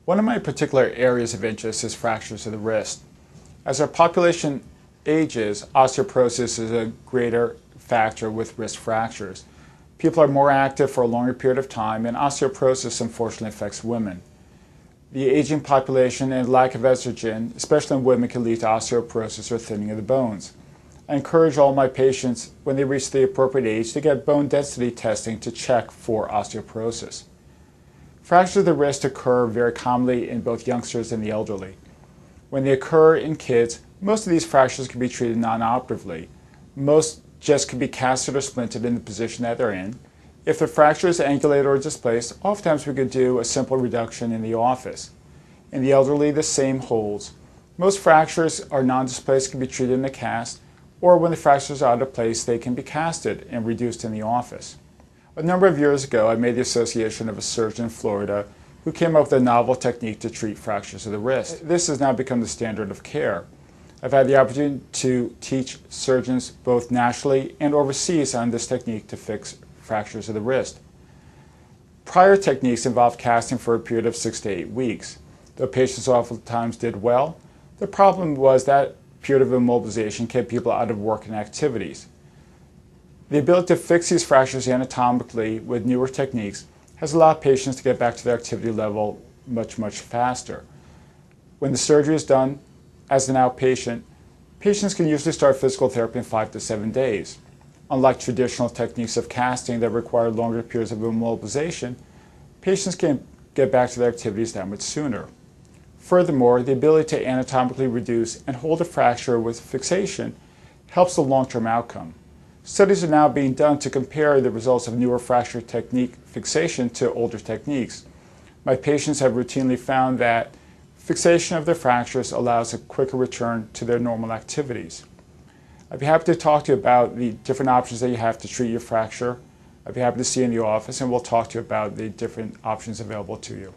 One of my particular areas of interest is fractures of the wrist. As our population ages, osteoporosis is a greater factor with wrist fractures. People are more active for a longer period of time, and osteoporosis unfortunately affects women. The aging population and lack of estrogen, especially in women, can lead to osteoporosis or thinning of the bones. I encourage all my patients, when they reach the appropriate age, to get bone density testing to check for osteoporosis. Fractures of the wrist occur very commonly in both youngsters and the elderly. When they occur in kids, most of these fractures can be treated non-operatively. Most just can be casted or splinted in the position that they're in. If the fracture is angulated or displaced, oftentimes we could do a simple reduction in the office. In the elderly, the same holds. Most fractures are non-displaced, can be treated in a cast, or when the fractures are out of place, they can be casted and reduced in the office. A number of years ago, I made the association of a surgeon in Florida who came up with a novel technique to treat fractures of the wrist. This has now become the standard of care. I've had the opportunity to teach surgeons both nationally and overseas on this technique to fix fractures of the wrist. Prior techniques involved casting for a period of 6 to 8 weeks. Though patients oftentimes did well, the problem was that period of immobilization kept people out of work and activities. The ability to fix these fractures anatomically with newer techniques has allowed patients to get back to their activity level much faster. When the surgery is done as an outpatient, patients can usually start physical therapy in 5 to 7 days. Unlike traditional techniques of casting that require longer periods of immobilization, patients can get back to their activities that much sooner. Furthermore, the ability to anatomically reduce and hold a fracture with fixation helps the long-term outcome. Studies are now being done to compare the results of newer fracture technique fixation to older techniques. My patients have routinely found that fixation of their fractures allows a quicker return to their normal activities. I'd be happy to talk to you about the different options that you have to treat your fracture. I'd be happy to see you in the office, and we'll talk to you about the different options available to you.